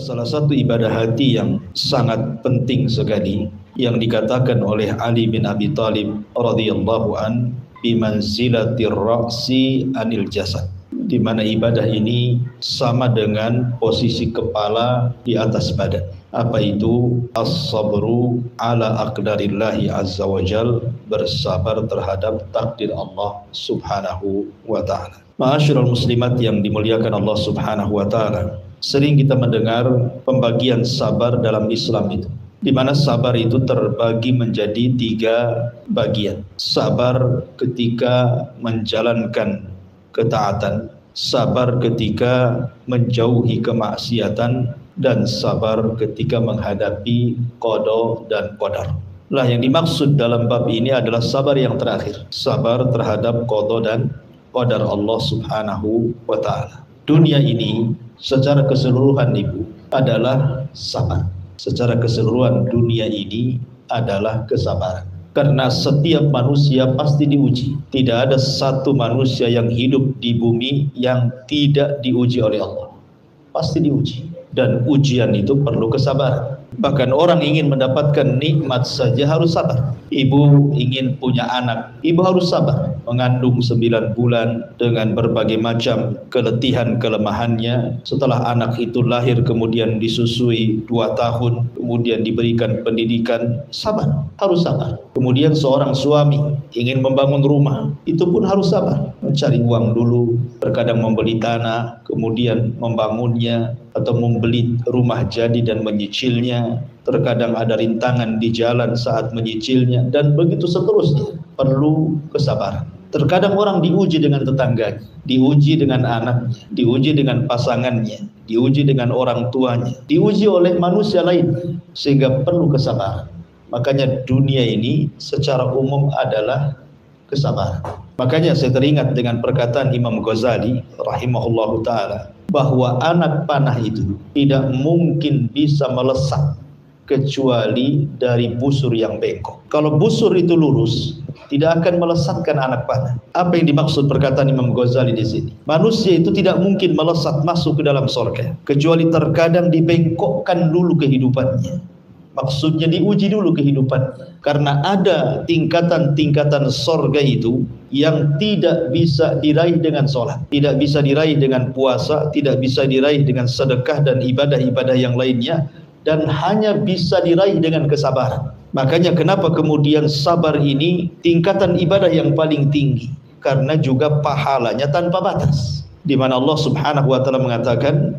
salah satu ibadah hati yang sangat penting sekali yang dikatakan oleh Ali bin Abi Thalib radhiyallahu an bimanzilatir ra'si anil jasad, di mana ibadah ini sama dengan posisi kepala di atas badan. Apa itu? As-sabru ala aqdarillahi azza wa jal, bersabar terhadap takdir Allah subhanahu wa ta'ala. Ma'asyiral muslimat yang dimuliakan Allah subhanahu wa ta'ala, sering kita mendengar pembagian sabar dalam Islam itu, di mana sabar itu terbagi menjadi 3 bagian. Sabar ketika menjalankan ketaatan, sabar ketika menjauhi kemaksiatan, dan sabar ketika menghadapi qada dan qadar. Lah, yang dimaksud dalam bab ini adalah sabar yang terakhir, sabar terhadap qada dan qadar Allah subhanahu wa ta'ala. Dunia ini secara keseluruhan Ibu adalah sabar. Secara keseluruhan dunia ini adalah kesabaran. Karena setiap manusia pasti diuji. Tidak ada satu manusia yang hidup di bumi yang tidak diuji oleh Allah. Pasti diuji. Dan ujian itu perlu kesabaran. Bahkan orang ingin mendapatkan nikmat saja harus sabar. Ibu ingin punya anak, ibu harus sabar. Mengandung 9 bulan dengan berbagai macam keletihan kelemahannya. Setelah anak itu lahir kemudian disusui 2 tahun, kemudian diberikan pendidikan, sabar, harus sabar. Kemudian seorang suami ingin membangun rumah, itu pun harus sabar. Mencari uang dulu, terkadang membeli tanah, kemudian membangunnya, atau membeli rumah jadi dan menyicilnya. Terkadang ada rintangan di jalan saat menyicilnya, dan begitu seterusnya. Perlu kesabaran. Terkadang orang diuji dengan tetangganya, diuji dengan anaknya, diuji dengan pasangannya, diuji dengan orang tuanya, diuji oleh manusia lain, sehingga perlu kesabaran. Makanya dunia ini secara umum adalah kesabaran. Makanya saya teringat dengan perkataan Imam Ghazali rahimahullahu ta'ala, bahwa anak panah itu tidak mungkin bisa melesat kecuali dari busur yang bengkok. Kalau busur itu lurus, tidak akan melesatkan anak panah. Apa yang dimaksud perkataan Imam Ghazali di sini? Manusia itu tidak mungkin melesat masuk ke dalam surga kecuali terkadang dibengkokkan dulu kehidupannya. Maksudnya diuji dulu kehidupannya. Karena ada tingkatan-tingkatan surga itu yang tidak bisa diraih dengan sholat, tidak bisa diraih dengan puasa, tidak bisa diraih dengan sedekah dan ibadah-ibadah yang lainnya, dan hanya bisa diraih dengan kesabaran. Makanya kenapa kemudian sabar ini tingkatan ibadah yang paling tinggi, karena juga pahalanya tanpa batas. Di mana Allah subhanahu wa ta'ala mengatakan,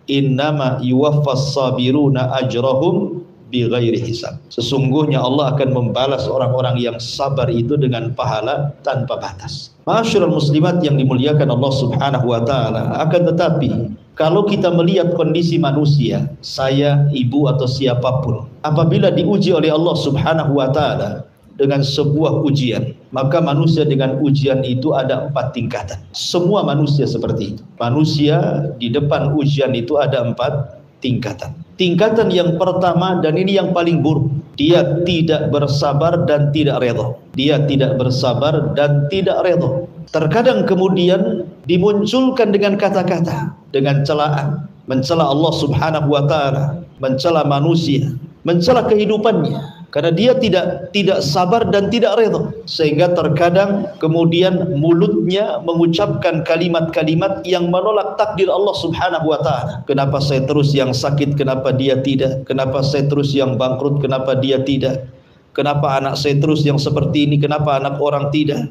innama yuwaffas sabiruna ajrahum bighairi hisab. Sesungguhnya Allah akan membalas orang-orang yang sabar itu dengan pahala tanpa batas. Ma'asyiral muslimat yang dimuliakan Allah subhanahu wa ta'ala, akan tetapi kalau kita melihat kondisi manusia, saya, ibu atau siapapun, apabila diuji oleh Allah subhanahu wa ta'ala dengan sebuah ujian, maka manusia dengan ujian itu ada 4 tingkatan. Semua manusia seperti itu. Manusia di depan ujian itu ada 4 tingkatan. Tingkatan yang pertama, dan ini yang paling buruk, dia tidak bersabar dan tidak redha. Dia tidak bersabar dan tidak redha. Terkadang kemudian dimunculkan dengan kata-kata, dengan celaan, mencela Allah subhanahu wa ta'ala, mencela manusia, mencela kehidupannya, karena dia tidak sabar dan tidak redha. Sehingga terkadang kemudian mulutnya mengucapkan kalimat-kalimat yang menolak takdir Allah subhanahu wa ta'ala. Kenapa saya terus yang sakit, kenapa dia tidak? Kenapa saya terus yang bangkrut, kenapa dia tidak? Kenapa anak saya terus yang seperti ini, kenapa anak orang tidak?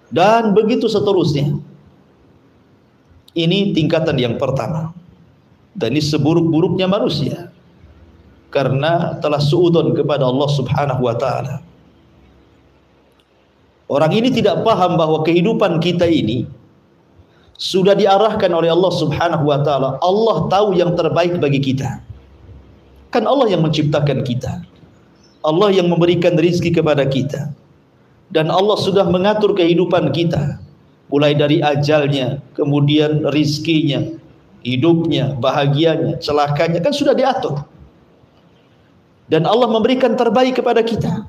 Dan begitu seterusnya. Ini tingkatan yang pertama. Dan ini seburuk-buruknya manusia, karena telah suudzon kepada Allah subhanahu wa ta'ala. Orang ini tidak paham bahwa kehidupan kita ini sudah diarahkan oleh Allah subhanahu wa ta'ala. Allah tahu yang terbaik bagi kita. Kan Allah yang menciptakan kita, Allah yang memberikan rizki kepada kita, dan Allah sudah mengatur kehidupan kita, mulai dari ajalnya, kemudian rizkinya, hidupnya, bahagianya, celakanya, kan sudah diatur. Dan Allah memberikan terbaik kepada kita.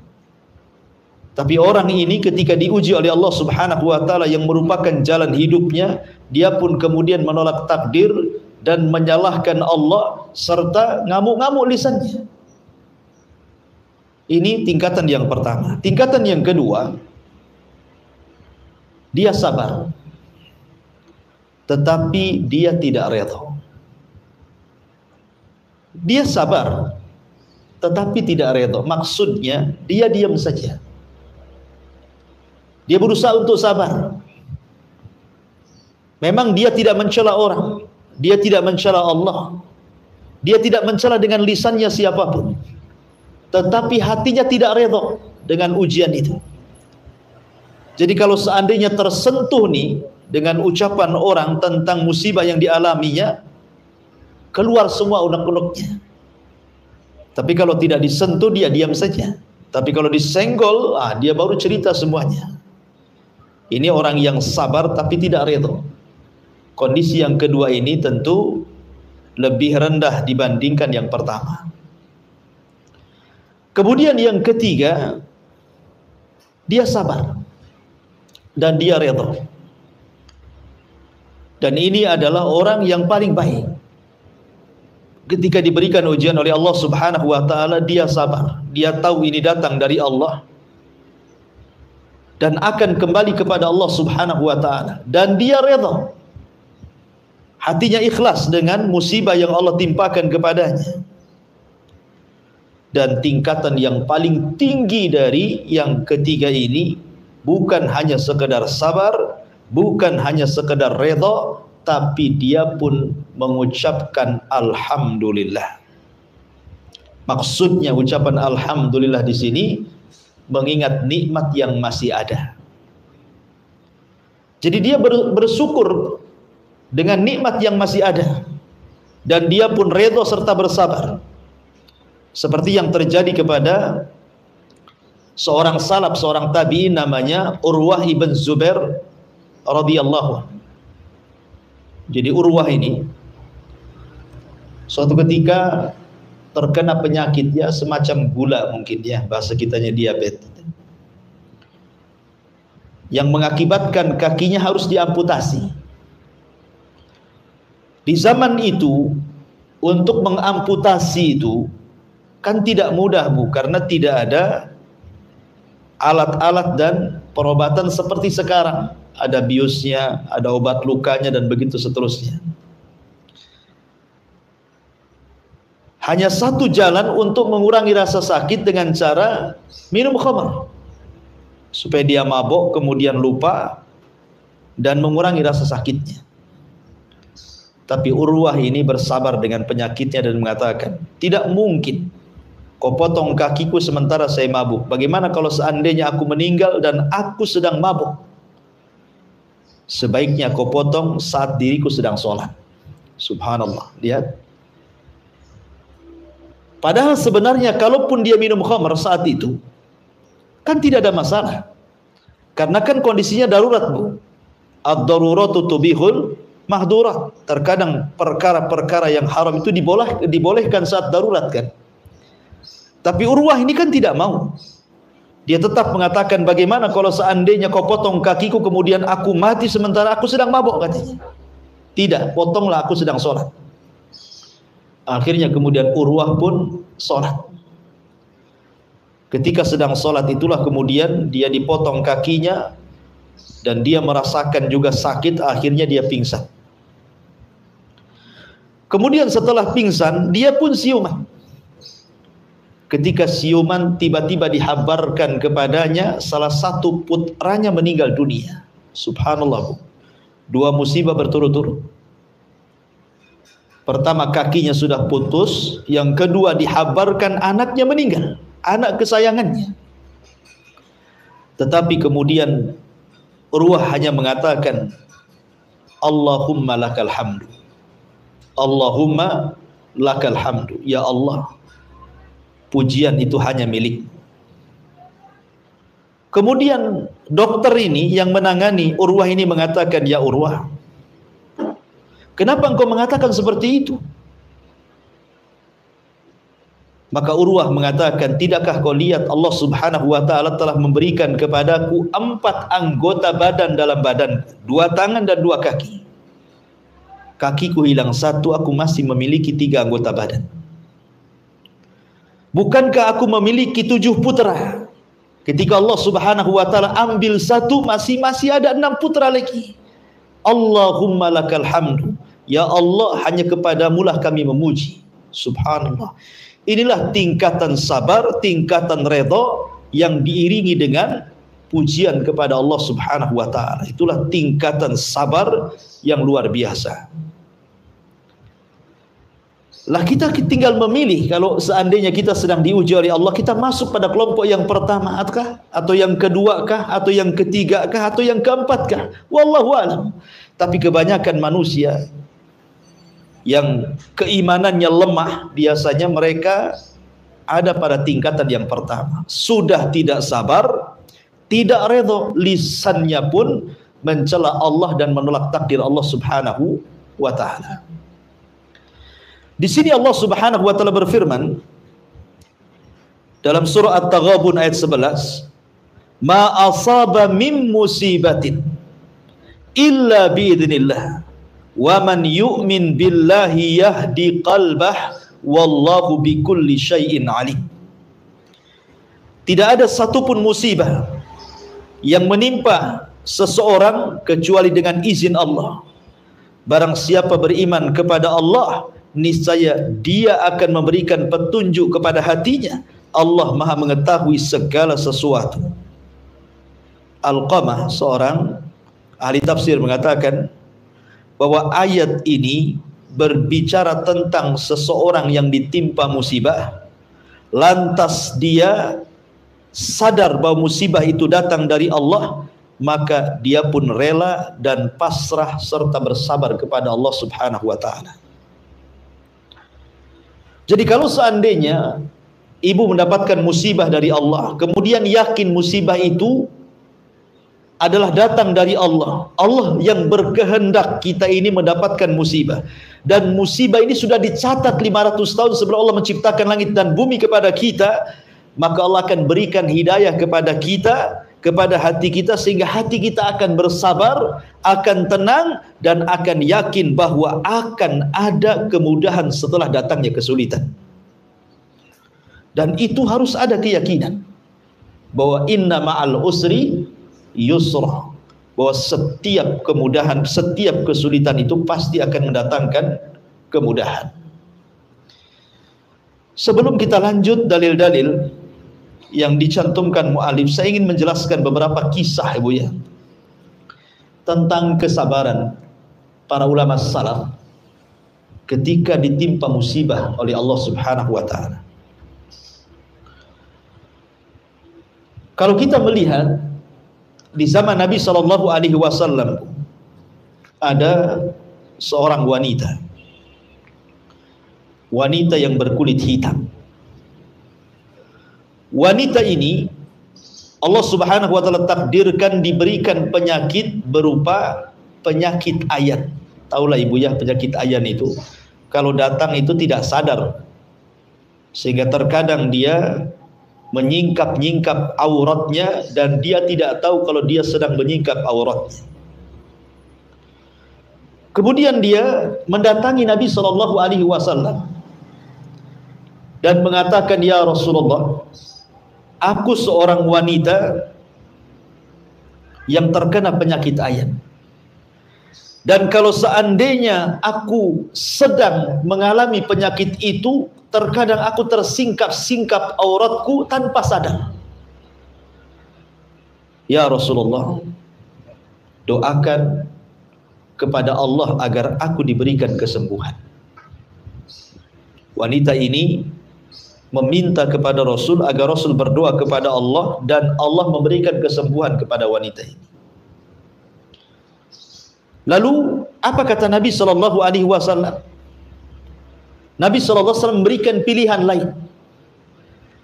Tapi orang ini ketika diuji oleh Allah subhanahu wa ta'ala yang merupakan jalan hidupnya, dia pun kemudian menolak takdir, dan menyalahkan Allah serta ngamuk-ngamuk lisannya. Ini tingkatan yang pertama. Tingkatan yang kedua, dia sabar, tetapi dia tidak redha. Dia sabar, tetapi tidak redha. Maksudnya, dia diam saja. Dia berusaha untuk sabar. Memang dia tidak mencela orang, dia tidak mencela Allah, dia tidak mencela dengan lisannya siapapun, tetapi hatinya tidak redha dengan ujian itu. Jadi kalau seandainya tersentuh nih dengan ucapan orang tentang musibah yang dialaminya, keluar semua unek-uneknya. Tapi kalau tidak disentuh, dia diam saja. Tapi kalau disenggol, dia baru cerita semuanya. Ini orang yang sabar tapi tidak redha. Kondisi yang kedua ini tentu lebih rendah dibandingkan yang pertama. Kemudian yang ketiga, dia sabar dan dia redha. Dan ini adalah orang yang paling baik. Ketika diberikan ujian oleh Allah Subhanahu wa taala, dia sabar. Dia tahu ini datang dari Allah dan akan kembali kepada Allah Subhanahu wa taala, dan dia redha. Hatinya ikhlas dengan musibah yang Allah timpakan kepadanya. Dan tingkatan yang paling tinggi dari yang ketiga ini bukan hanya sekedar sabar, bukan hanya sekedar redha, tapi dia pun mengucapkan alhamdulillah. Maksudnya ucapan alhamdulillah di sini mengingat nikmat yang masih ada. Jadi dia bersyukur dengan nikmat yang masih ada, dan dia pun redha serta bersabar. Seperti yang terjadi kepada seorang salaf, seorang tabi'in namanya Urwah ibn Zubair radhiyallahu anhu. Jadi Urwah ini suatu ketika terkena penyakit ya, semacam gula mungkin ya, bahasa kitanya diabetes, yang mengakibatkan kakinya harus diamputasi. Di zaman itu untuk mengamputasi itu kan tidak mudah, Bu, karena tidak ada alat-alat dan perobatan seperti sekarang. Ada biusnya, ada obat lukanya, dan begitu seterusnya. Hanya satu jalan untuk mengurangi rasa sakit dengan cara minum khamar, supaya dia mabuk, kemudian lupa, dan mengurangi rasa sakitnya. Tapi Urwah ini bersabar dengan penyakitnya dan mengatakan, tidak mungkin kau potong kakiku sementara saya mabuk. Bagaimana kalau seandainya aku meninggal dan aku sedang mabuk? Sebaiknya kau potong saat diriku sedang sholat. Subhanallah, lihat. Padahal sebenarnya kalaupun dia minum khamr saat itu, kan tidak ada masalah. Karena kan kondisinya darurat, Bu. Ad-daruratu tubihul mahdurat. Terkadang perkara-perkara yang haram itu dibolehkan saat darurat kan. Tapi Urwah ini kan tidak mau. Dia tetap mengatakan, bagaimana kalau seandainya kau potong kakiku kemudian aku mati sementara aku sedang mabuk, katanya. Tidak, potonglah, aku sedang sholat. Akhirnya kemudian Urwah pun sholat. Ketika sedang sholat itulah kemudian dia dipotong kakinya, dan dia merasakan juga sakit. Akhirnya dia pingsan. Kemudian setelah pingsan, dia pun siuman. Ketika siuman, tiba-tiba dihabarkan kepadanya salah satu putranya meninggal dunia. Subhanallah, dua musibah berturut-turut. Pertama, kakinya sudah putus. Yang kedua, dihabarkan anaknya meninggal, anak kesayangannya. Tetapi kemudian Urwah hanya mengatakan, Allahumma lakal hamdu, Allahumma lakal hamdu. Ya Allah, pujian itu hanya milik. Kemudian dokter ini yang menangani Urwah ini mengatakan, ya Urwah, kenapa engkau mengatakan seperti itu? Maka Urwah mengatakan, tidakkah kau lihat Allah Subhanahu wa ta'ala telah memberikan kepadaku 4 anggota badan dalam badan, 2 tangan dan 2 kaki. kakiku hilang satu, aku masih memiliki 3 anggota badan. Bukankah aku memiliki 7 putra? Ketika Allah Subhanahu wa taala ambil satu, masih ada 6 putra lagi. Allahumma lakal hamdu. Ya Allah, hanya kepadamu lah kami memuji. Subhanallah. Inilah tingkatan sabar, tingkatan redha yang diiringi dengan pujian kepada Allah Subhanahu wa taala. Itulah tingkatan sabar yang luar biasa. Lah kita tinggal memilih, kalau seandainya kita sedang diuji oleh Allah, kita masuk pada kelompok yang pertama kah, atau yang kedua kah, atau yang ketiga kah, atau yang keempat kah? Wallahu a'lam. Tapi kebanyakan manusia yang keimanannya lemah, biasanya mereka ada pada tingkatan yang pertama. Sudah tidak sabar, tidak redha, lisannya pun mencela Allah dan menolak takdir Allah Subhanahu wa taala. Di sini Allah Subhanahu wa taala berfirman dalam surah At-Taghabun ayat 11, "Ma asaba min musibatin illa biidznillah wa man yu'min billahi yahdi qalbah wallahu bikulli syai'in alim." Tidak ada satupun musibah yang menimpa seseorang kecuali dengan izin Allah. Barang siapa beriman kepada Allah, niscaya dia akan memberikan petunjuk kepada hatinya. Allah Maha mengetahui segala sesuatu. Al-Qamah, seorang ahli tafsir, mengatakan bahwa ayat ini berbicara tentang seseorang yang ditimpa musibah, lantas dia sadar bahwa musibah itu datang dari Allah, maka dia pun rela dan pasrah serta bersabar kepada Allah Subhanahu wa taala. Jadi kalau seandainya ibu mendapatkan musibah dari Allah, kemudian yakin musibah itu adalah datang dari Allah, Allah yang berkehendak kita ini mendapatkan musibah, dan musibah ini sudah dicatat 500 tahun sebelum Allah menciptakan langit dan bumi kepada kita, maka Allah akan berikan hidayah kepada kita, kepada hati kita, sehingga hati kita akan bersabar, akan tenang, dan akan yakin bahwa akan ada kemudahan setelah datangnya kesulitan. Dan itu harus ada keyakinan bahwa inna ma'al usri yusra, bahwa setiap kemudahan, setiap kesulitan itu pasti akan mendatangkan kemudahan. Sebelum kita lanjut dalil-dalil yang dicantumkan mu'alif, saya ingin menjelaskan beberapa kisah, ibu ya, tentang kesabaran para ulama salaf ketika ditimpa musibah oleh Allah Subhanahu wa taala. Kalau kita melihat di zaman Nabi sallallahu alaihi wasallam, ada seorang wanita yang berkulit hitam. Wanita ini Allah Subhanahu wa taala takdirkan diberikan penyakit berupa penyakit ayan. Tahulah ibu ya, penyakit ayan itu kalau datang itu tidak sadar, sehingga terkadang dia menyingkap-nyingkap auratnya dan dia tidak tahu kalau dia sedang menyingkap auratnya. Kemudian dia mendatangi Nabi sallallahu alaihi wasallam dan mengatakan, "Ya Rasulullah, aku seorang wanita yang terkena penyakit ayan. Dan kalau seandainya aku sedang mengalami penyakit itu, terkadang aku tersingkap-singkap auratku tanpa sadar. Ya Rasulullah, doakan kepada Allah agar aku diberikan kesembuhan." Wanita ini meminta kepada Rasul agar Rasul berdoa kepada Allah, dan Allah memberikan kesembuhan kepada wanita ini. Lalu apa kata Nabi sallallahu alaihi wasallam? Nabi sallallahu alaihi wasallam memberikan pilihan lain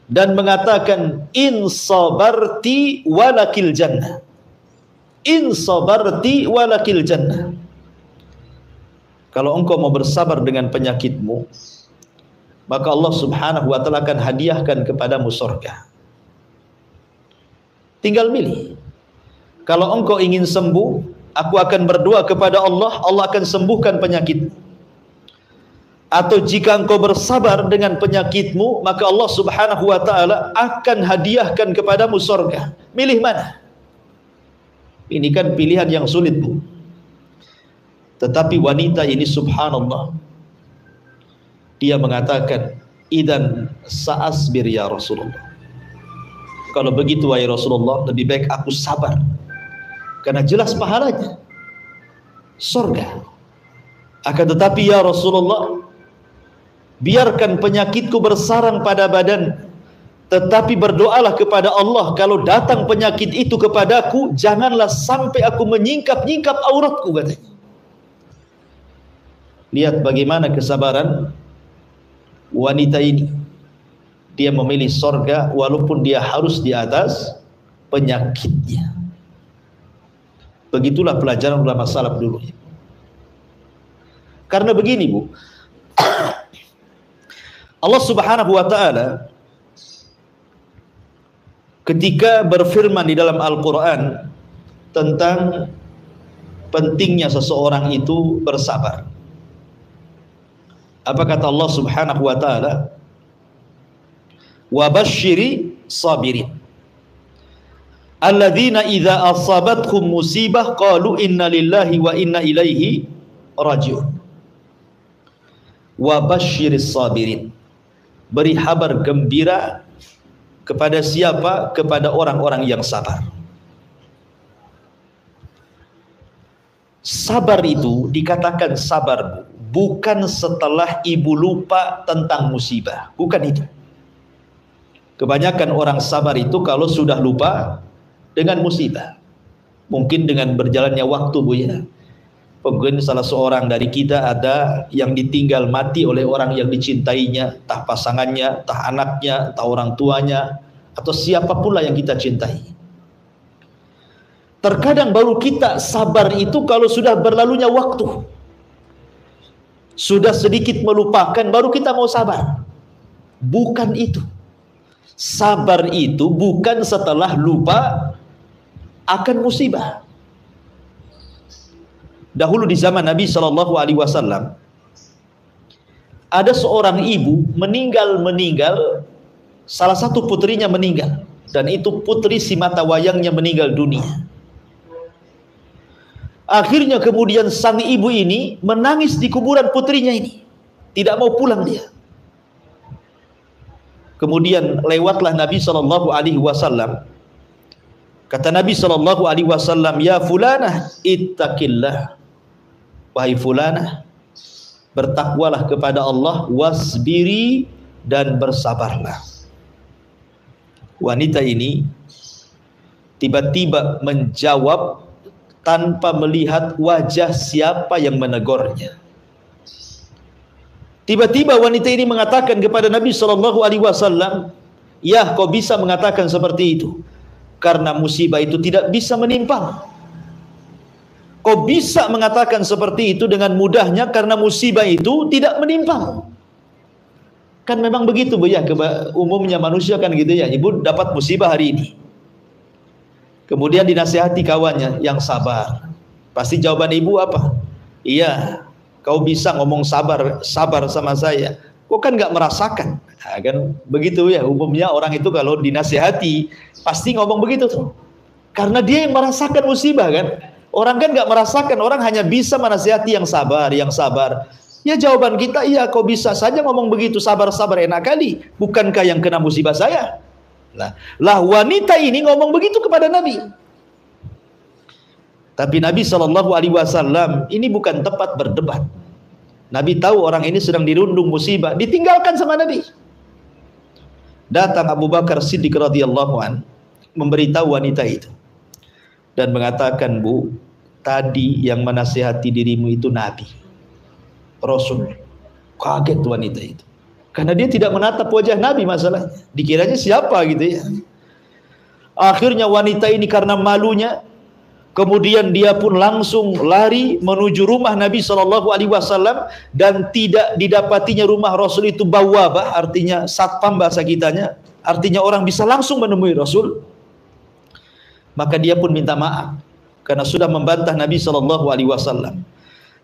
dan mengatakan, "In sabarti walakil jannah." In sabarti walakil jannah. Kalau engkau mau bersabar dengan penyakitmu, maka Allah Subhanahu wa taala akan hadiahkan kepadamu surga. Tinggal milih. Kalau engkau ingin sembuh, aku akan berdoa kepada Allah, Allah akan sembuhkan penyakitmu. Atau jika engkau bersabar dengan penyakitmu, maka Allah subhanahu wa ta'ala akan hadiahkan kepadamu surga. Milih mana? Ini kan pilihan yang sulit, Bu. Tetapi wanita ini subhanallah, dia mengatakan, idan sa'asbir ya Rasulullah. Kalau begitu wahai Rasulullah, lebih baik aku sabar, karena jelas pahalanya surga. Akan tetapi ya Rasulullah, biarkan penyakitku bersarang pada badan, tetapi berdoalah kepada Allah, kalau datang penyakit itu kepadaku, janganlah sampai aku menyingkap-nyingkap auratku, katanya. Lihat bagaimana kesabaran wanita ini. Dia memilih surga walaupun dia harus di atas penyakitnya. Begitulah pelajaran ulama salaf dulu. Karena begini, Bu, Allah subhanahu wa ta'ala ketika berfirman di dalam Al-Quran tentang pentingnya seseorang itu bersabar, apa kata Allah subhanahu wa ta'ala? Wa basyiri sabirin alladzina idza asabatkum musibah qalu inna lillahi wa inna ilaihi rajiun. Wa basyiris sabirin, beri kabar gembira kepada siapa? Kepada orang-orang yang sabar. Sabar itu dikatakan sabar, bukan setelah ibu lupa tentang musibah, bukan itu. Kebanyakan orang sabar itu kalau sudah lupa dengan musibah. Mungkin dengan berjalannya waktu, Bu, ya. Mungkin salah seorang dari kita ada yang ditinggal mati oleh orang yang dicintainya, entah pasangannya, entah anaknya, entah orang tuanya, atau siapapun lah yang kita cintai. Terkadang baru kita sabar itu kalau sudah berlalunya waktu, sudah sedikit melupakan, baru kita mau sabar. Bukan itu. Sabar itu bukan setelah lupa akan musibah. Dahulu di zaman Nabi Shallallahu Alaihi Wasallam ada seorang ibu meninggal, salah satu putrinya meninggal, dan itu putri si mata wayangnya meninggal dunia. Akhirnya kemudian sang ibu ini menangis di kuburan putrinya ini, tidak mau pulang dia. Kemudian lewatlah Nabi Shallallahu Alaihi Wasallam. Kata Nabi Shallallahu Alaihi Wasallam, ya fulanah ittaqillah, wahai fulanah, bertakwalah kepada Allah, wasbiri, dan bersabarlah. Wanita ini tiba-tiba menjawab tanpa melihat wajah siapa yang menegurnya. Tiba-tiba wanita ini mengatakan kepada Nabi Shallallahu Alaihi Wasallam, ya, kau bisa mengatakan seperti itu karena musibah itu tidak bisa menimpa. Kau bisa mengatakan seperti itu dengan mudahnya karena musibah itu tidak menimpa. Kan memang begitu, Bu, ya, umumnya manusia kan gitu ya. Ibu dapat musibah hari ini, kemudian dinasihati kawannya yang sabar. Pasti jawaban ibu apa? Iya, kau bisa ngomong sabar sama saya, kok kan nggak merasakan. Nah, kan begitu ya umumnya orang itu kalau dinasihati pasti ngomong begitu tuh, karena dia yang merasakan musibah kan. Orang kan nggak merasakan, orang hanya bisa menasihati yang sabar, yang sabar. Ya jawaban kita, iya, kau bisa saja ngomong begitu, sabar enak kali. Bukankah yang kena musibah saya? Lah wanita ini ngomong begitu kepada Nabi. Tapi Nabi Shallallahu Alaihi Wasallam ini bukan tempat berdebat. Nabi tahu orang ini sedang dirundung musibah, ditinggalkan sama Nabi. Datang Abu Bakar Siddiq radhiyallahu an memberitahu wanita itu dan mengatakan, Bu, tadi yang menasihati dirimu itu Nabi, Rasul. Kaget wanita itu, karena dia tidak menatap wajah Nabi, masalahnya dikiranya siapa gitu ya. Akhirnya wanita ini karena malunya, kemudian dia pun langsung lari menuju rumah Nabi Shallallahu Alaihi Wasallam, dan tidak didapatinya rumah Rasul itu bawabah, artinya satpam bahasa kitanya, artinya orang bisa langsung menemui Rasul. Maka dia pun minta maaf. karena sudah membantah Nabi Shallallahu Alaihi Wasallam.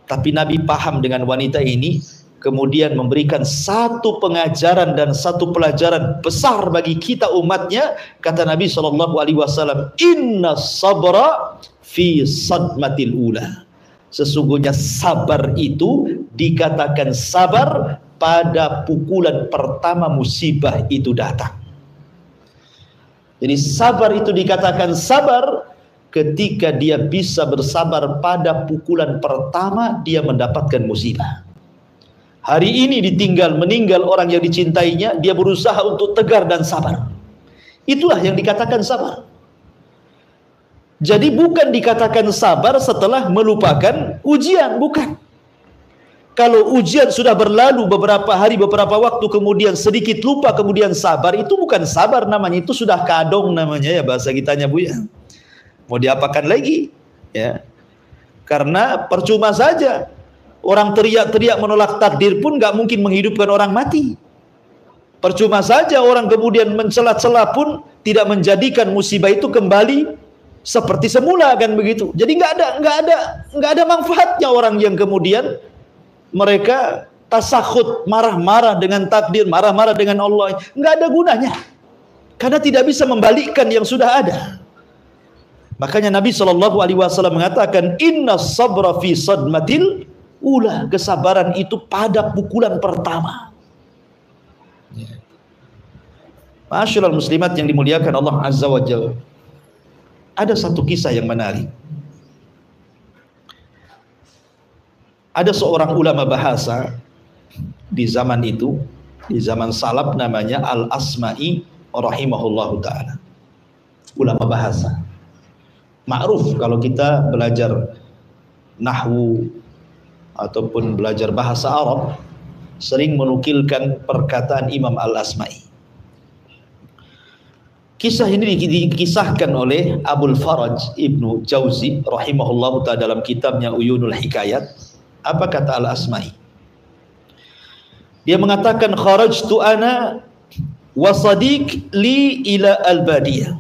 Tapi Nabi paham dengan wanita ini, kemudian memberikan satu pengajaran dan satu pelajaran besar bagi kita umatnya. Kata Nabi Shallallahu Alaihi Wasallam, Inna sabra fi sadmatil ula. Sesungguhnya sabar itu dikatakan sabar pada pukulan pertama musibah itu datang. Jadi sabar itu dikatakan sabar ketika dia bisa bersabar pada pukulan pertama dia mendapatkan musibah. Hari ini meninggal orang yang dicintainya, dia berusaha untuk tegar dan sabar. Itulah yang dikatakan sabar. Jadi bukan dikatakan sabar setelah melupakan ujian, bukan. Kalau ujian sudah berlalu beberapa hari, beberapa waktu, kemudian sedikit lupa, kemudian sabar, itu bukan sabar namanya, itu sudah kadong namanya ya bahasa kitanya Bu ya. Mau diapakan lagi? Ya. Karena percuma saja. Orang teriak-teriak menolak takdir pun gak mungkin menghidupkan orang mati. Percuma saja orang kemudian mencela-cela pun tidak menjadikan musibah itu kembali seperti semula, kan begitu. Jadi nggak ada manfaatnya orang yang kemudian mereka tasakhut, marah-marah dengan takdir, marah-marah dengan Allah, nggak ada gunanya, karena tidak bisa membalikkan yang sudah ada. Makanya Nabi Shallallahu Alaihi Wasallam mengatakan, Inna sabra fi sadmatil ula. Kesabaran itu pada pukulan pertama. Ma'asyiral muslimat yang dimuliakan Allah Azza wa Jalla. Ada satu kisah yang menarik. Ada seorang ulama bahasa di zaman itu, di zaman salaf, namanya Al-Asma'i rahimahullahu ta'ala. Ulama bahasa. Ma'ruf kalau kita belajar nahwu ataupun belajar bahasa Arab, sering menukilkan perkataan Imam Al-Asma'i. Kisah ini dikisahkan oleh Abul Faraj Ibnu Jauzi rahimahullahu ta'ala dalam kitabnya Uyunul Hikayat. Apa kata Al-Asma'i? Dia mengatakan, kharajtu ana wa sadiq li ila al-badiyah.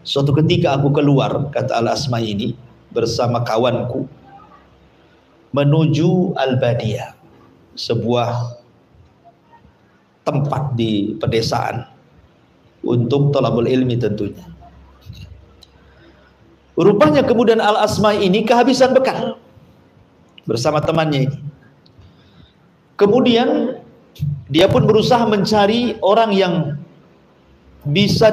Suatu ketika aku keluar, kata Al-Asma'i ini, bersama kawanku menuju al-badiyah, sebuah tempat di pedesaan untuk thalabul ilmi tentunya. Rupanya kemudian Al-Asma'i ini kehabisan bekal bersama temannya ini. Kemudian dia pun berusaha mencari orang yang bisa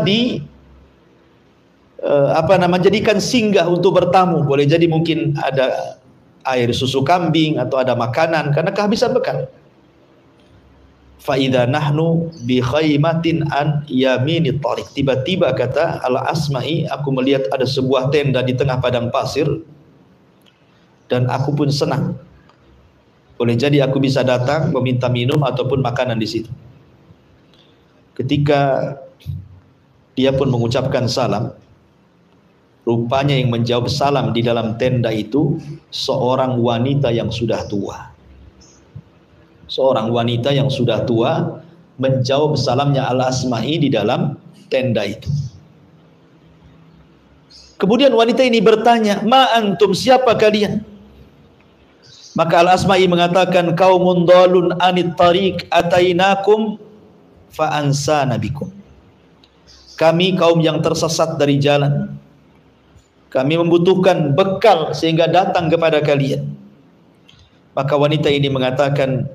jadikan singgah untuk bertamu. Boleh jadi mungkin ada air susu kambing atau ada makanan, karena kehabisan bekal. Fa idza nahnu bi khaymatin an yaminit tariq. Tiba-tiba kata Al-Asma'i, aku melihat ada sebuah tenda di tengah padang pasir, dan aku pun senang. Boleh jadi aku bisa datang meminta minum ataupun makanan di situ. Ketika dia pun mengucapkan salam, rupanya yang menjawab salam di dalam tenda itu seorang wanita yang sudah tua. Seorang wanita yang sudah tua menjawab salamnya Al-Asma'i di dalam tenda itu. Kemudian wanita ini bertanya, "Ma antum, siapa kalian?" Maka Al-Asma'i mengatakan, "Qaumun dhalun anit tariq atainakum fa ansana bikum." Kami kaum yang tersesat dari jalan. Kami membutuhkan bekal sehingga datang kepada kalian. Maka wanita ini mengatakan,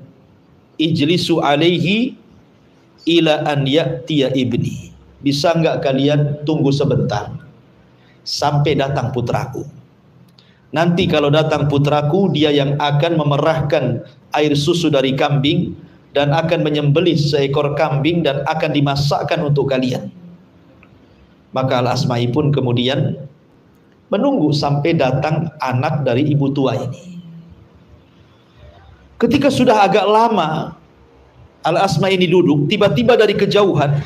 "Ijlisu alaihi ila an ya'tiya ibni." Bisa enggak kalian tunggu sebentar sampai datang putraku? Nanti kalau datang putraku, dia yang akan memerahkan air susu dari kambing dan akan menyembelih seekor kambing dan akan dimasakkan untuk kalian. Maka Al-Asma'i pun kemudian menunggu sampai datang anak dari ibu tua ini. Ketika sudah agak lama Al-Asma'i ini duduk, tiba-tiba dari kejauhan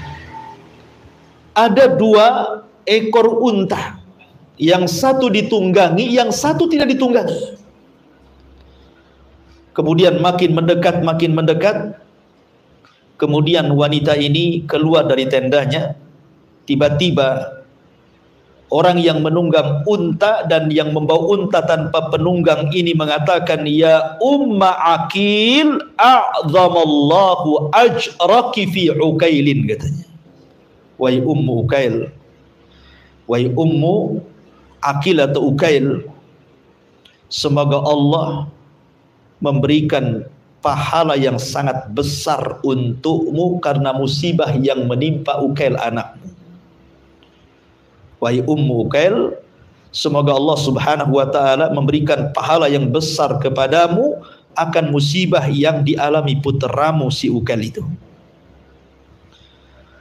ada dua ekor unta. Yang satu ditunggangi, yang satu tidak ditunggangi. Kemudian makin mendekat. Kemudian wanita ini keluar dari tendanya. Tiba-tiba Orang yang menunggang unta dan yang membawa unta tanpa penunggang ini mengatakan, ya Umma Aqil, a'zamallahu ajraki fi Ukailin, katanya. Wahai Ummu Ukail, wahai Ummu Aqil atau Ukail, semoga Allah memberikan pahala yang sangat besar untukmu karena musibah yang menimpa Ukail anakmu. Wahai Ummu Ukail, semoga Allah Subhanahu wa taala memberikan pahala yang besar kepadamu akan musibah yang dialami putramu si Ukail itu.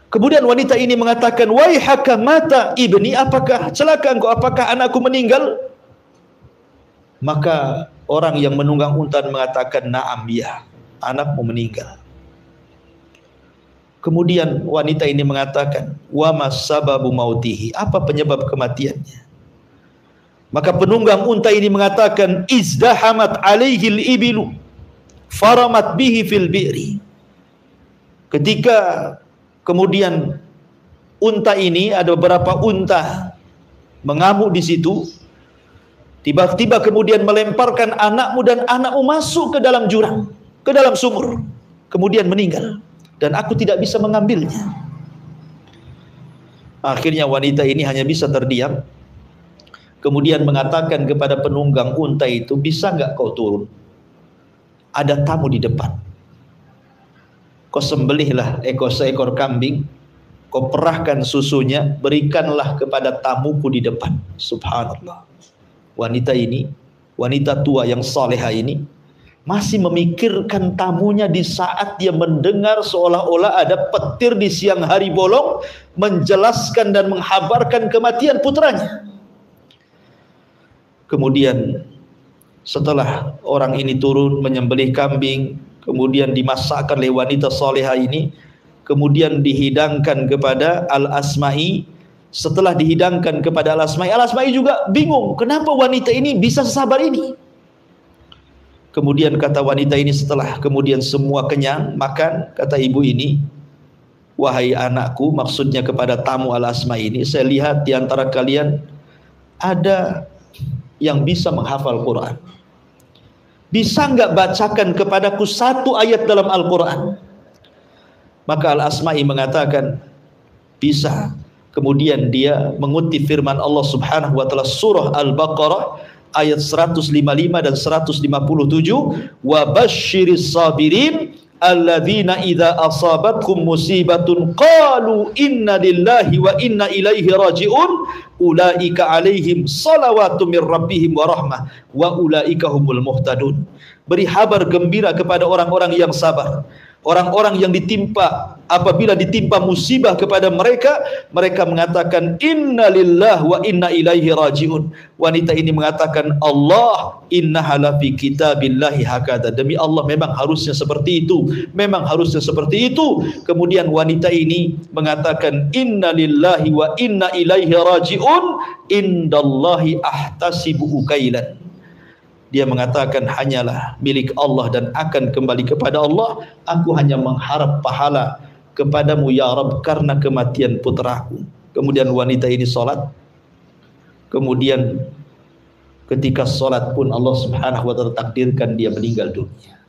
Kemudian wanita ini mengatakan, waihaka mata ibni, apakah celaka engkau, apakah anakku meninggal? Maka orang yang menunggang unta mengatakan, na'am, ya, anakmu meninggal. Kemudian wanita ini mengatakan, wa masababu mautihi, apa penyebab kematiannya? Maka penunggang unta ini mengatakan, izdahamat alaihil ibilu faramat bihi fil bi'ri. Ketika kemudian unta ini, ada beberapa unta mengamuk di situ, tiba-tiba kemudian melemparkan anakmu dan anakmu masuk ke dalam jurang, ke dalam sumur, kemudian meninggal. Dan aku tidak bisa mengambilnya. Akhirnya wanita ini hanya bisa terdiam. Kemudian mengatakan kepada penunggang unta itu, bisa nggak kau turun? Ada tamu di depan. Kau sembelihlah seekor kambing, kau perahkan susunya, berikanlah kepada tamuku di depan. Subhanallah. Wanita ini, wanita tua yang salehah ini, masih memikirkan tamunya di saat dia mendengar seolah-olah ada petir di siang hari bolong menjelaskan dan menghabarkan kematian putranya. Kemudian setelah orang ini turun menyembelih kambing, kemudian dimasakkan oleh wanita salehah ini, kemudian dihidangkan kepada Al-Asma'i. Setelah dihidangkan kepada Al-Asma'i, Al-Asma'i juga bingung, kenapa wanita ini bisa sesabar ini? Kemudian kata wanita ini, setelah kemudian semua kenyang makan, kata ibu ini, wahai anakku, maksudnya kepada tamu Al-Asma ini, saya lihat di antara kalian ada yang bisa menghafal Quran. Bisa nggak bacakan kepadaku satu ayat dalam Al-Quran? Maka Al-Asma'i mengatakan, bisa. Kemudian dia mengutip firman Allah Subhanahu wa taala surah Al-Baqarah ayat 155 dan 157, wa basyiris sabirin alladzina idza asabatkum musibatun qalu inna lillahi wa inna ilaihi rajiun ulaika alaihim salawatu mir rabbihim wa rahmah wa ulaika humul muhtadun. Beri kabar gembira kepada orang-orang yang sabar, orang-orang yang ditimpa, apabila ditimpa musibah kepada mereka, mereka mengatakan inna lillahi wa inna ilaihi rajiun. Wanita ini mengatakan, Allah innahala fi kitabillahi hakada, demi Allah memang harusnya seperti itu, memang harusnya seperti itu. Kemudian wanita ini mengatakan inna lillahi wa inna ilaihi rajiun indallahi ahtasibu ukailan. Dia mengatakan, hanyalah milik Allah dan akan kembali kepada Allah. Aku hanya mengharap pahala kepadamu ya Rabb karena kematian putraku. Kemudian wanita ini sholat. Kemudian ketika sholat pun Allah Subhanahu wa ta'ala takdirkan dia meninggal dunia.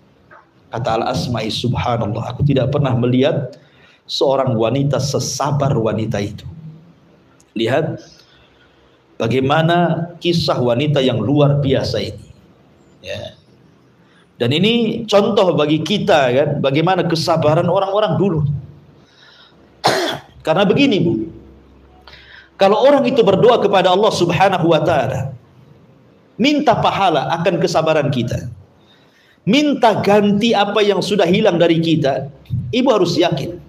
Kata Al-Asma'i, subhanallah, aku tidak pernah melihat seorang wanita sesabar wanita itu. Lihat bagaimana kisah wanita yang luar biasa ini. Ya. Dan ini contoh bagi kita kan, bagaimana kesabaran orang-orang dulu. Karena begini Bu, kalau orang itu berdoa kepada Allah Subhanahu wa ta'ala, minta pahala akan kesabaran kita, minta ganti apa yang sudah hilang dari kita, ibu harus yakin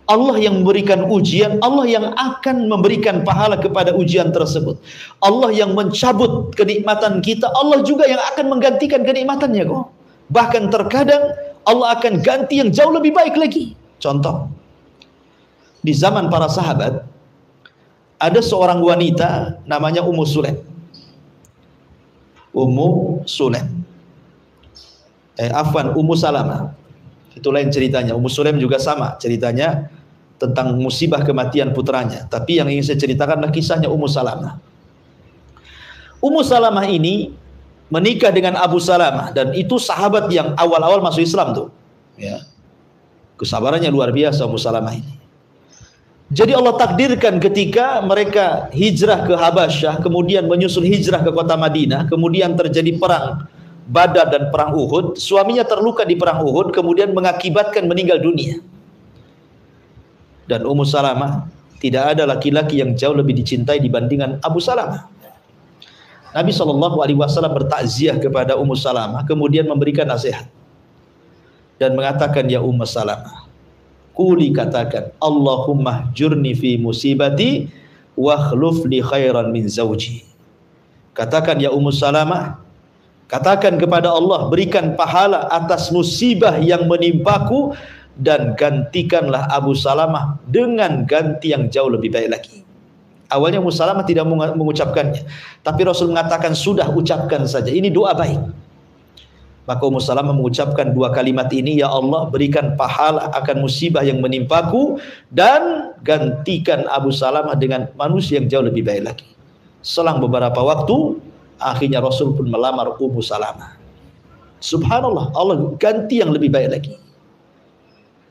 Allah yang memberikan ujian, Allah yang akan memberikan pahala kepada ujian tersebut. Allah yang mencabut kenikmatan kita, Allah juga yang akan menggantikan kenikmatannya kok. Bahkan terkadang Allah akan ganti yang jauh lebih baik lagi. Contoh, di zaman para sahabat ada seorang wanita namanya Ummu Sulaim. Ummu Salamah. Itu lain ceritanya. Ummu Sulaim juga sama ceritanya, tentang musibah kematian putranya. Tapi yang ingin saya ceritakan adalah kisahnya Ummu Salamah. Ummu Salamah ini menikah dengan Abu Salamah, dan itu sahabat yang awal-awal masuk Islam tuh. Ya. Kesabarannya luar biasa Ummu Salamah ini. Jadi Allah takdirkan ketika mereka hijrah ke Habasyah, kemudian menyusul hijrah ke kota Madinah, kemudian terjadi perang Badar dan perang Uhud. Suaminya terluka di perang Uhud, kemudian mengakibatkan meninggal dunia. Dan Ummu Salamah, tidak ada laki-laki yang jauh lebih dicintai dibandingkan Abu Salamah. Nabi SAW bertakziah kepada Ummu Salamah, kemudian memberikan nasihat dan mengatakan, ya Ummu Salamah, quli, katakan, Allahumma jurni fi musibati wa khluf li khairan min zawji. Katakan ya Ummu Salamah, katakan kepada Allah, berikan pahala atas musibah yang menimpaku, dan gantikanlah Abu Salamah dengan ganti yang jauh lebih baik lagi. Awalnya Ummu Salamah tidak mengucapkannya, tapi Rasul mengatakan, sudah, ucapkan saja, ini doa baik. Maka Ummu Salamah mengucapkan dua kalimat ini, ya Allah, berikan pahala akan musibah yang menimpaku, dan gantikan Abu Salamah dengan manusia yang jauh lebih baik lagi. Selang beberapa waktu, akhirnya Rasul pun melamar Ummu Salamah. Subhanallah, Allah ganti yang lebih baik lagi.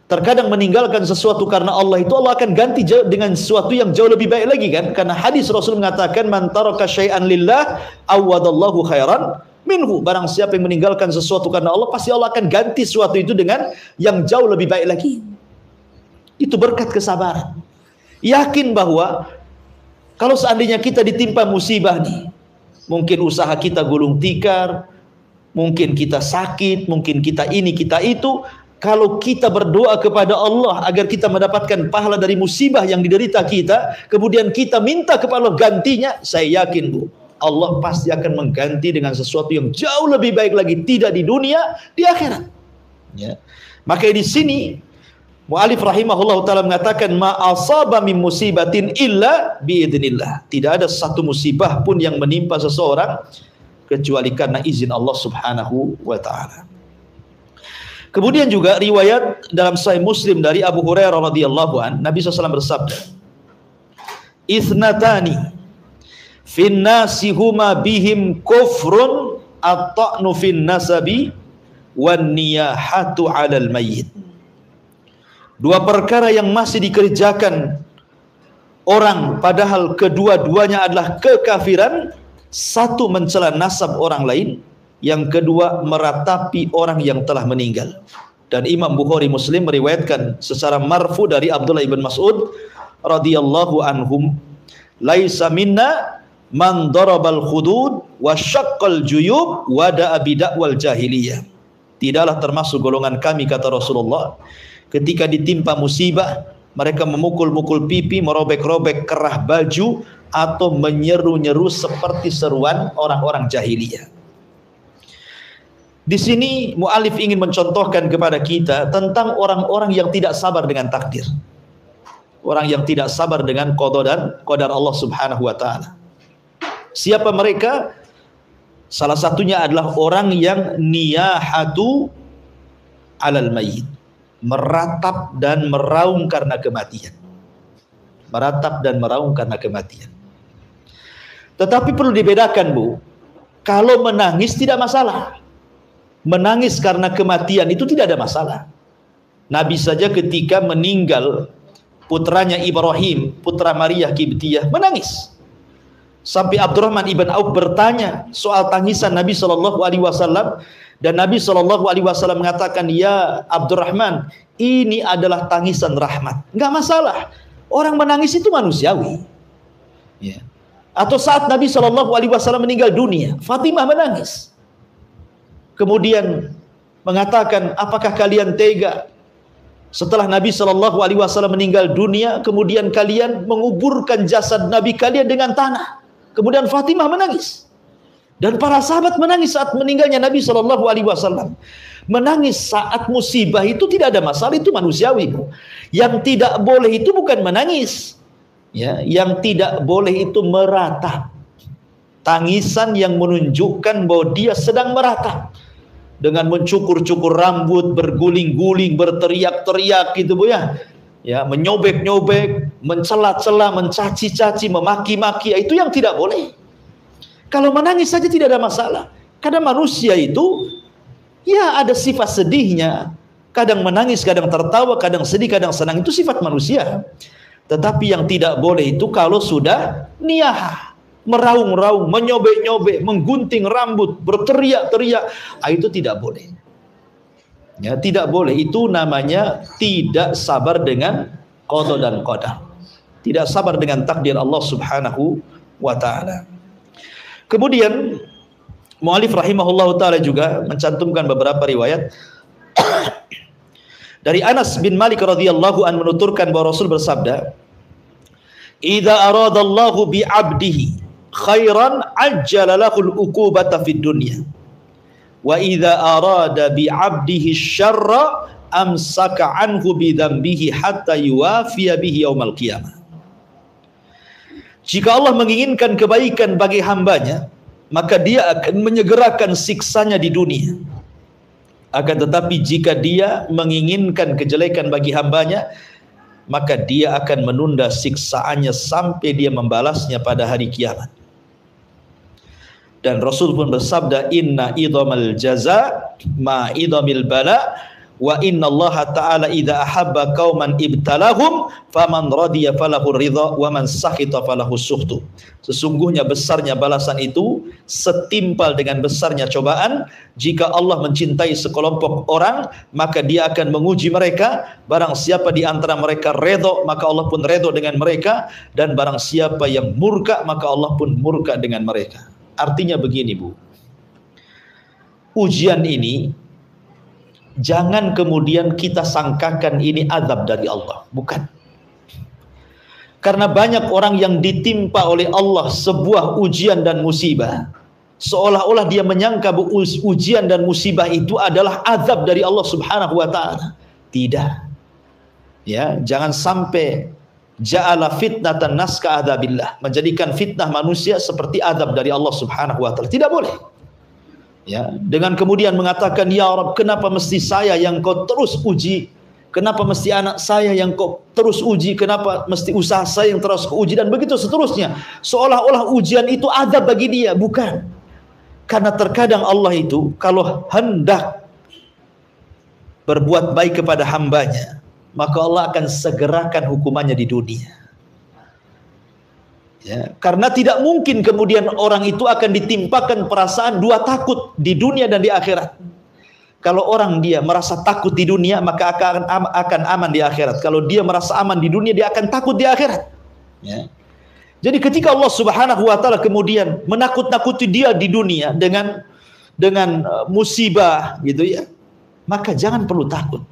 Terkadang meninggalkan sesuatu karena Allah itu Allah akan ganti dengan sesuatu yang jauh lebih baik lagi, kan? Karena hadis Rasul mengatakan, man taraka syai'an lillah awadallahu khairan minhu. Barang siapa yang meninggalkan sesuatu karena Allah, pasti Allah akan ganti sesuatu itu dengan yang jauh lebih baik lagi. Itu berkat kesabaran. Yakin bahwa kalau seandainya kita ditimpa musibah nih, mungkin usaha kita gulung tikar, mungkin kita sakit, mungkin kita ini, kita itu. Kalau kita berdoa kepada Allah agar kita mendapatkan pahala dari musibah yang diderita kita, kemudian kita minta kepada Allah gantinya, saya yakin Bu, Allah pasti akan mengganti dengan sesuatu yang jauh lebih baik lagi, tidak di dunia, di akhirat. Ya. Maka di sini mu'alif rahimahullah ta'ala mengatakan, ma asaba min musibatin illa biidznillah. Tidak ada satu musibah pun yang menimpa seseorang kecuali karena izin Allah subhanahu wa ta'ala. Kemudian juga riwayat dalam Sahih Muslim dari Abu Hurairah radhiyallahu an, Nabi SAW bersabda, "Itsnatani fin nasi huma bihim kufrun at-ta'nu fin nasabi wan niyahatu 'alal mayyit." Dua perkara yang masih dikerjakan orang padahal kedua-duanya adalah kekafiran. Satu, mencela nasab orang lain, yang kedua meratapi orang yang telah meninggal. Dan Imam Bukhari Muslim meriwayatkan secara marfu dari Abdullah ibn Mas'ud radhiyallahu anhum, laisa minna man darabal khudud wa syaqqal juyub wa da'a bid'wal jahiliyah. Tidaklah termasuk golongan kami, kata Rasulullah, ketika ditimpa musibah mereka memukul-mukul pipi, merobek-robek kerah baju, atau menyeru-nyeru seperti seruan orang-orang jahiliyah. Di sini mu'alif ingin mencontohkan kepada kita tentang orang-orang yang tidak sabar dengan takdir. Orang yang tidak sabar dengan qada dan qadar Allah subhanahu wa ta'ala. Siapa mereka? Salah satunya adalah orang yang niyahatu alal mayyit, meratap dan meraung karena kematian. Meratap dan meraung karena kematian. Tetapi perlu dibedakan Bu, kalau menangis tidak masalah. Menangis karena kematian itu tidak ada masalah. Nabi saja ketika meninggal putranya Ibrahim, putra Maria Kibtiyah, menangis. Sampai Abdurrahman ibn Auf bertanya soal tangisan Nabi SAW, dan Nabi SAW mengatakan, ya Abdurrahman, ini adalah tangisan rahmat. Enggak masalah. Orang menangis itu manusiawi. Ya. Atau saat Nabi SAW meninggal dunia, Fatimah menangis. Kemudian mengatakan, apakah kalian tega setelah Nabi SAW meninggal dunia, kemudian kalian menguburkan jasad Nabi kalian dengan tanah? Kemudian Fatimah menangis. Dan para sahabat menangis saat meninggalnya Nabi SAW. Menangis saat musibah itu tidak ada masalah, itu manusiawi. Yang tidak boleh itu bukan menangis, ya, yang tidak boleh itu meratap. Tangisan yang menunjukkan bahwa dia sedang meratap, dengan mencukur-cukur rambut, berguling-guling, berteriak-teriak gitu Bu ya. ya, menyobek-nyobek, mencela-cela, mencaci-caci, memaki-maki, itu yang tidak boleh. Kalau menangis saja tidak ada masalah. Karena manusia itu ya ada sifat sedihnya. Kadang menangis, kadang tertawa, kadang sedih, kadang senang. Itu sifat manusia. Tetapi yang tidak boleh itu kalau sudah niyah, meraung-raung, menyobek-nyobek, menggunting rambut, berteriak-teriak, itu tidak boleh. Ya, tidak boleh. Itu namanya tidak sabar dengan qada dan qadar. Tidak sabar dengan takdir Allah Subhanahu wa taala. Kemudian mu'allif rahimahullah ta'ala juga mencantumkan beberapa riwayat dari Anas bin Malik radhiyallahu an menuturkan bahwa Rasul bersabda, "Idza aradallahu bi 'abdihi khairan ajjala lahul uqubata fid dunya wa idza arada bi 'abdihi syarra amsaka anhu bi dzambihi hatta yuwafiya bihi yaumal qiyamah." Jika Allah menginginkan kebaikan bagi hambanya, maka dia akan menyegerakan siksanya di dunia. Akan tetapi jika dia menginginkan kejelekan bagi hambanya, maka dia akan menunda siksaannya sampai dia membalasnya pada hari kiamat. Dan Rasul pun bersabda, "Inna idhamal jaza ma idhamil bala wa inna Allah ta'ala idza ahabba qauman ibtalahum faman radiya falahu ridha wa man sakhita falahu sukhtu." Sesungguhnya besarnya balasan itu setimpal dengan besarnya cobaan. Jika Allah mencintai sekelompok orang, maka dia akan menguji mereka. Barang siapa di antara mereka redha, maka Allah pun redha dengan mereka, dan barang siapa yang murka, maka Allah pun murka dengan mereka. Artinya begini, Bu. Ujian ini jangan kemudian kita sangkakan ini azab dari Allah. Bukan. Karena banyak orang yang ditimpa oleh Allah sebuah ujian dan musibah, seolah-olah dia menyangka bahwa ujian dan musibah itu adalah azab dari Allah Subhanahu wa taala. Tidak. Ya, jangan sampai ja'ala fitnatan nas ka adzabillah, menjadikan fitnah manusia seperti azab dari Allah Subhanahu wa taala. Tidak boleh. Ya, dengan kemudian mengatakan, "Ya Rabb, kenapa mesti saya yang kau terus uji? Kenapa mesti anak saya yang kau terus uji? Kenapa mesti usaha saya yang terus kau uji?" Dan begitu seterusnya. Seolah-olah ujian itu azab bagi dia. Bukan. Karena terkadang Allah itu kalau hendak berbuat baik kepada hambanya, maka Allah akan segerakan hukumannya di dunia. Ya, karena tidak mungkin kemudian orang itu akan ditimpakan perasaan dua takut di dunia dan di akhirat. Kalau orang dia merasa takut di dunia, maka akan aman di akhirat. Kalau dia merasa aman di dunia, dia akan takut di akhirat. Ya. Jadi ketika Allah Subhanahu wa taala kemudian menakut-nakuti dia di dunia dengan musibah gitu ya, maka jangan perlu takut.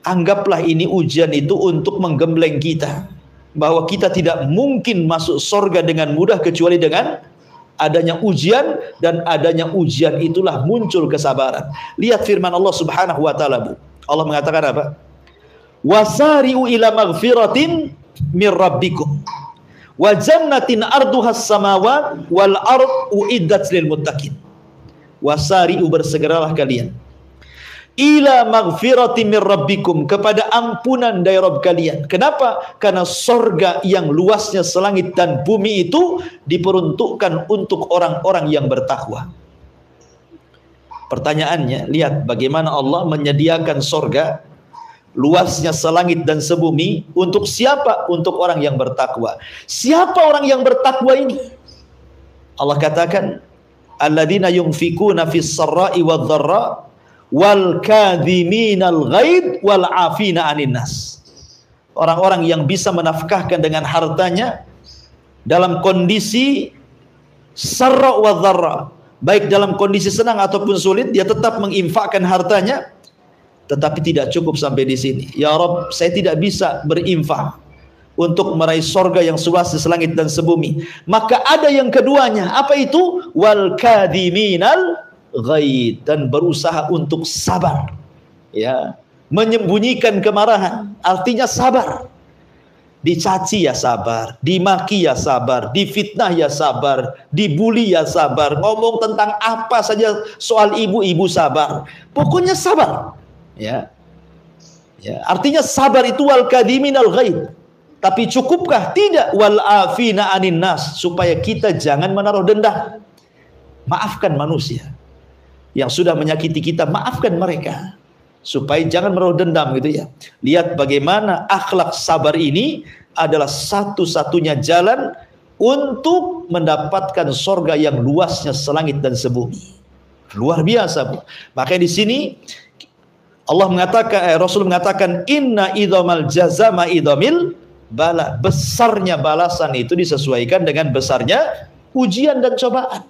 Anggaplah ini ujian itu untuk menggembleng kita, bahwa kita tidak mungkin masuk surga dengan mudah kecuali dengan adanya ujian, dan adanya ujian itulah muncul kesabaran. Lihat firman Allah Subhanahu wa taala, Bu. Allah mengatakan apa? "Wasari'u ila maghfiratin mir rabbikum wa jannatin arduhas samawat wal ard uiddat lil muttaqin." Wasari'u, bersegeralah kalian, ila maghfiratin mir rabbikum, kepada ampunan dari Rabb kalian. Kenapa? Karena sorga yang luasnya selangit dan bumi itu diperuntukkan untuk orang-orang yang bertakwa. Pertanyaannya, lihat bagaimana Allah menyediakan sorga luasnya selangit dan sebumi untuk siapa? Untuk orang yang bertakwa. Siapa orang yang bertakwa ini? Allah katakan, alladzina yunfikuna fis sarra'i wadh dharra wal kadhiminal ghaid wal afina 'anil nas. Orang-orang yang bisa menafkahkan dengan hartanya dalam kondisi sarra wa dharra, baik dalam kondisi senang ataupun sulit, dia tetap menginfakkan hartanya. Tetapi tidak cukup sampai di sini. Ya Rabb, saya tidak bisa berinfak untuk meraih sorga yang seluas selangit dan sebumi. Maka ada yang keduanya. Apa itu? Wal kadhiminal ghaid, dan berusaha untuk sabar, ya, menyembunyikan kemarahan. Artinya sabar. Dicaci ya sabar, dimaki ya sabar, difitnah ya sabar, dibuli ya sabar, ngomong tentang apa saja soal ibu-ibu sabar. Pokoknya sabar, ya. Ya, artinya sabar itu wal kadhiminal ghaid. Tapi cukupkah? Tidak. Wal afina anin nas, supaya kita jangan menaruh dendam. Maafkan manusia yang sudah menyakiti kita, maafkan mereka. Supaya jangan menaruh dendam gitu ya. Lihat bagaimana akhlak sabar ini adalah satu-satunya jalan untuk mendapatkan sorga yang luasnya selangit dan sebumi. Luar biasa, Bu. Makanya di sini Allah mengatakan, Rasul mengatakan, inna idhamal jazama idhamil bala. Besarnya balasan itu disesuaikan dengan besarnya ujian dan cobaan.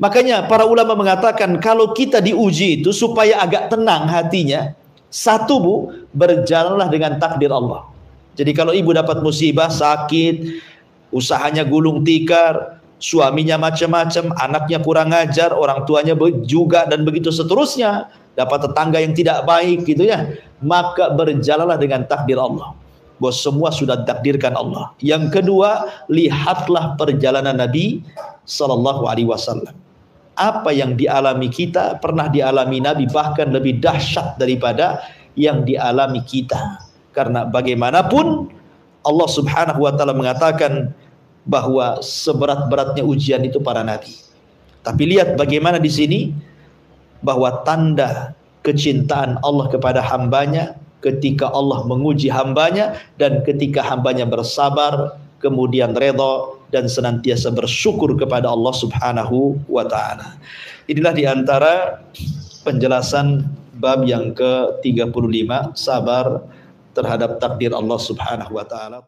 Makanya para ulama mengatakan kalau kita diuji itu supaya agak tenang hatinya, satu, Bu, berjalanlah dengan takdir Allah. Jadi kalau ibu dapat musibah, sakit, usahanya gulung tikar, suaminya macam-macam, anaknya kurang ajar, orang tuanya juga, dan begitu seterusnya, dapat tetangga yang tidak baik gitu ya, maka berjalanlah dengan takdir Allah. Bahwa semua sudah ditakdirkan Allah. Yang kedua, lihatlah perjalanan Nabi Sallallahu Alaihi Wasallam. Apa yang dialami kita pernah dialami Nabi, bahkan lebih dahsyat daripada yang dialami kita. Karena bagaimanapun Allah Subhanahu wa taala mengatakan bahwa seberat-beratnya ujian itu para nabi. Tapi lihat bagaimana di sini bahwa tanda kecintaan Allah kepada hambanya ketika Allah menguji hambanya, dan ketika hambanya bersabar, kemudian redha dan senantiasa bersyukur kepada Allah Subhanahu wa taala. Inilah diantara penjelasan bab yang ke-35, sabar terhadap takdir Allah Subhanahu wa taala.